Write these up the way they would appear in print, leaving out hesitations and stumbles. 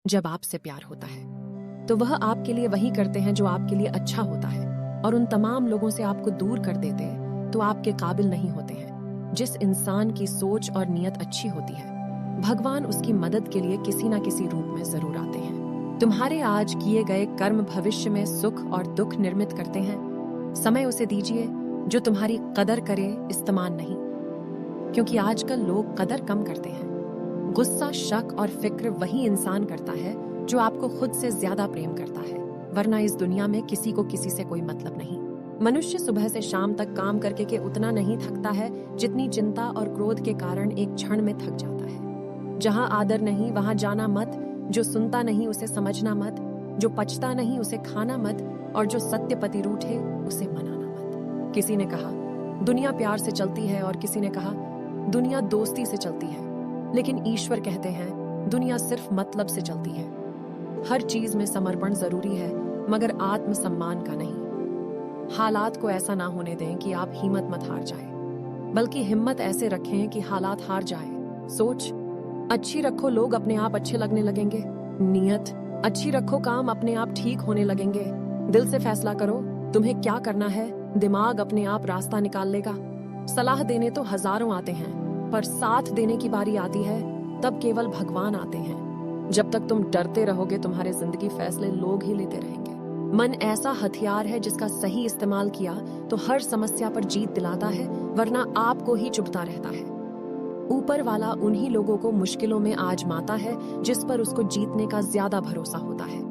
जब आपसे प्यार होता है तो वह आपके लिए वही करते हैं जो आपके लिए अच्छा होता है, और उन तमाम लोगों से आपको दूर कर देते तो आपके काबिल नहीं होते हैं। जिस इंसान की सोच और नीयत अच्छी होती है, भगवान उसकी मदद के लिए किसी न किसी रूप में जरूर आते हैं। तुम्हारे आज किए गए कर्म भविष्य में सुख और दुख निर्मित करते हैं। समय उसे दीजिए जो तुम्हारी कदर करे, इस्तेमाल नहीं, क्योंकि आजकल लोग कदर कम करते हैं। गुस्सा, शक और फिक्र वही इंसान करता है जो आपको खुद से ज्यादा प्रेम करता है, वरना इस दुनिया में किसी को किसी से कोई मतलब नहीं। मनुष्य सुबह से शाम तक काम करके के उतना नहीं थकता है जितनी चिंता और क्रोध के कारण एक क्षण में थक जाता है। जहां आदर नहीं वहां जाना मत, जो सुनता नहीं उसे समझना मत, जो पचता नहीं उसे खाना मत, और जो सत्य पति रूठे उसे मनाना मत। किसी ने कहा दुनिया प्यार से चलती है, और किसी ने कहा दुनिया दोस्ती से चलती है, लेकिन ईश्वर कहते हैं दुनिया सिर्फ मतलब से चलती है। हर चीज में समर्पण जरूरी है, मगर आत्मसम्मान का नहीं। हालात को ऐसा ना होने दें कि आप हिम्मत मत हार जाए, बल्कि हिम्मत ऐसे रखें कि हालात हार जाए। सोच अच्छी रखो, लोग अपने आप अच्छे लगने लगेंगे। नियत अच्छी रखो, काम अपने आप ठीक होने लगेंगे। दिल से फैसला करो तुम्हें क्या करना है, दिमाग अपने आप रास्ता निकाल लेगा। सलाह देने तो हजारों आते हैं, पर साथ देने की बारी आती है तब केवल भगवान आते हैं। जब तक तुम डरते रहोगे तुम्हारे जिंदगी फैसले लोग ही लेते रहेंगे। मन ऐसा हथियार है जिसका सही इस्तेमाल किया तो हर समस्या पर जीत दिलाता है, वरना आपको ही चुभता रहता है। ऊपर वाला उन्हीं लोगों को मुश्किलों में आजमाता है जिस पर उसको जीतने का ज्यादा भरोसा होता है।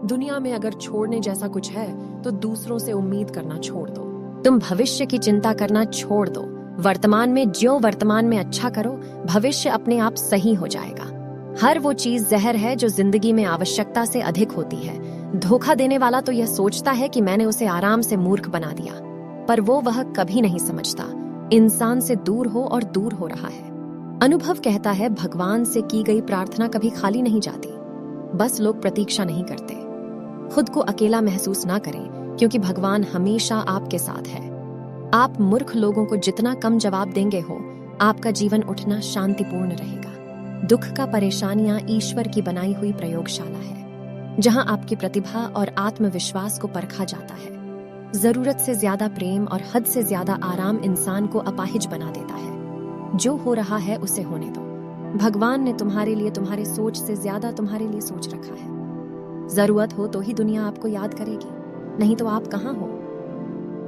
दुनिया में अगर छोड़ने जैसा कुछ है तो दूसरों से उम्मीद करना छोड़ दो। तुम भविष्य की चिंता करना छोड़ दो। वर्तमान में ज्यों वर्तमान में अच्छा करो, भविष्य अपने आप सही हो जाएगा। हर वो चीज जहर है जो जिंदगी में आवश्यकता से अधिक होती है। धोखा देने वाला तो यह सोचता है कि मैंने उसे आराम से मूर्ख बना दिया, पर वह कभी नहीं समझता इंसान से दूर हो और दूर हो रहा है। अनुभव कहता है भगवान से की गई प्रार्थना कभी खाली नहीं जाती, बस लोग प्रतीक्षा नहीं करते। खुद को अकेला महसूस ना करें, क्योंकि भगवान हमेशा आपके साथ है। आप मूर्ख लोगों को जितना कम जवाब देंगे हो, आपका जीवन उठना शांतिपूर्ण रहेगा। दुख का परेशानियां ईश्वर की बनाई हुई प्रयोगशाला है, जहां आपकी प्रतिभा और आत्मविश्वास को परखा जाता है। जरूरत से ज्यादा प्रेम और हद से ज्यादा आराम इंसान को अपाहिज बना देता है। जो हो रहा है उसे होने दो। भगवान ने तुम्हारे लिए तुम्हारे सोच से ज्यादा तुम्हारे लिए सोच रखा है। जरूरत हो तो ही दुनिया आपको याद करेगी, नहीं तो आप कहाँ हो,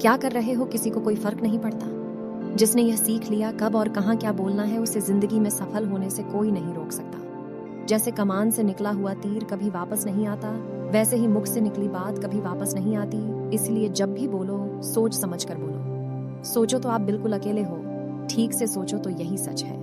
क्या कर रहे हो, किसी को कोई फर्क नहीं पड़ता। जिसने यह सीख लिया कब और कहाँ क्या बोलना है, उसे जिंदगी में सफल होने से कोई नहीं रोक सकता। जैसे कमान से निकला हुआ तीर कभी वापस नहीं आता, वैसे ही मुख से निकली बात कभी वापस नहीं आती। इसलिए जब भी बोलो सोच समझ कर बोलो। सोचो तो आप बिल्कुल अकेले हो, ठीक से सोचो तो यही सच है।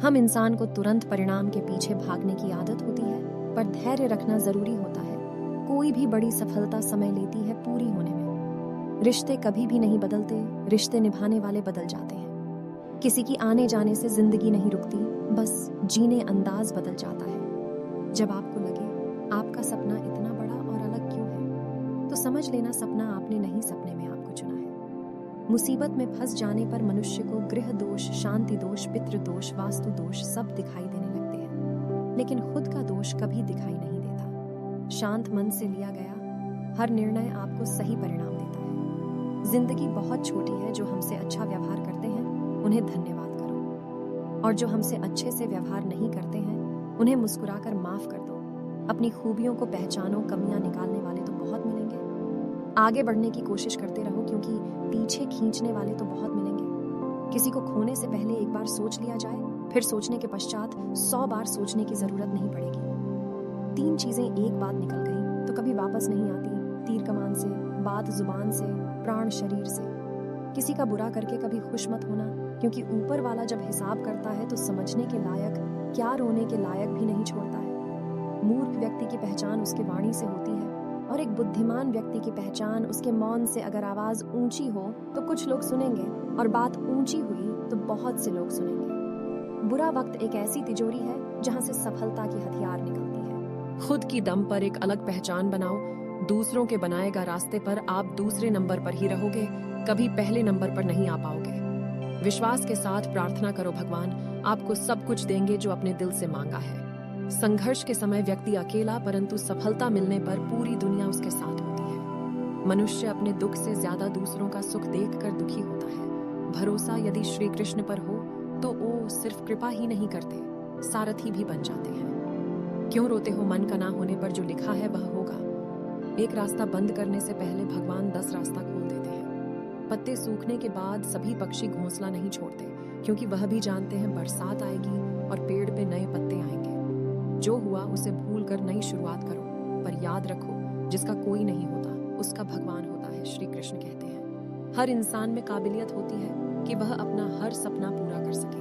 हम इंसान को तुरंत परिणाम के पीछे भागने की आदत होती है, पर धैर्य रखना जरूरी होता है। कोई भी बड़ी सफलता समय लेती है पूरी होने में। रिश्ते कभी भी नहीं बदलते, रिश्ते निभाने वाले बदल जाते हैं। किसी की आने जाने से जिंदगी नहीं रुकती, बस जीने अंदाज बदल जाता है। जब आपको लगे आपका सपना इतना बड़ा और अलग क्यों है, तो समझ लेना सपना आपने नहीं, सपने में आपको चुना है। मुसीबत में फंस जाने पर मनुष्य को गृह दोष, शांति दोष, पितृ दोष, वास्तु दोष सब दिखाई देने लगते हैं, लेकिन खुद का दोष कभी दिखाई नहीं देता। शांत मन से लिया गया हर निर्णय आपको सही परिणाम देता है। जिंदगी बहुत छोटी है, जो हमसे अच्छा व्यवहार करते हैं उन्हें धन्यवाद करो, और जो हमसे अच्छे से व्यवहार नहीं करते हैं उन्हें मुस्कुराकर माफ कर दो। अपनी खूबियों को पहचानो, कमियां निकालने वाले तो बहुत मिलेंगे। आगे बढ़ने की कोशिश करते रहो, क्योंकि पीछे खींचने वाले तो बहुत मिलेंगे। किसी को खोने से पहले एक बार सोच लिया जाए, फिर सोचने के पश्चात 100 बार सोचने की जरूरत नहीं पड़ेगी। 3 चीजें एक बात निकल गई तो कभी वापस नहीं आती। तीर कमान से, बात जुबान से, प्राण शरीर से। किसी का बुरा करके कभी खुश मत होना, क्योंकि ऊपर वाला जब हिसाब करता है तो समझने के लायक क्या रोने के लायक भी नहीं छोड़ता है। मूर्ख व्यक्ति की पहचान उसके वाणी से होती है, और एक बुद्धिमान व्यक्ति की पहचान उसके मौन से। अगर आवाज ऊंची हो तो कुछ लोग सुनेंगे, और बात ऊंची हुई तो बहुत से लोग सुनेंगे। बुरा वक्त एक ऐसी तिजोरी है जहां से सफलता की हथियार निकलती है। खुद की दम पर एक अलग पहचान बनाओ। दूसरों के बनाएगा रास्ते पर आप दूसरे नंबर पर ही रहोगे, कभी पहले नंबर पर नहीं आ पाओगे। विश्वास के साथ प्रार्थना करो, भगवान आपको सब कुछ देंगे जो अपने दिल से मांगा है। संघर्ष के समय व्यक्ति अकेला, परंतु सफलता मिलने पर पूरी दुनिया उसके साथ होती है। मनुष्य अपने दुख से ज्यादा दूसरों का सुख देखकर दुखी होता है। भरोसा यदि श्री कृष्ण पर हो तो वो सिर्फ कृपा ही नहीं करते, सारथी भी बन जाते हैं। क्यों रोते हो मन का ना होने पर, जो लिखा है वह होगा। एक रास्ता बंद करने से पहले भगवान 10 रास्ता खोल देते हैं। पत्ते सूखने के बाद सभी पक्षी घोंसला नहीं छोड़ते, क्योंकि वह भी जानते हैं बरसात आएगी और पेड़ पे नए पत्ते आएंगे। जो हुआ उसे भूल कर नई शुरुआत करो, पर याद रखो जिसका कोई नहीं होता उसका भगवान होता है, श्री कृष्ण कहते हैं। हर इंसान में काबिलियत होती है कि वह अपना हर सपना पूरा कर सके,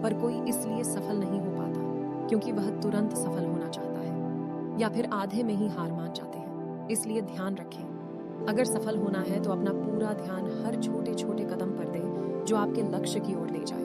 पर कोई इसलिए सफल नहीं हो पाता क्योंकि वह तुरंत सफल होना चाहता है या फिर आधे में ही हार मान जाते हैं। इसलिए ध्यान रखें, अगर सफल होना है तो अपना पूरा ध्यान हर छोटे छोटे कदम पर दे जो आपके लक्ष्य की ओर ले जाए।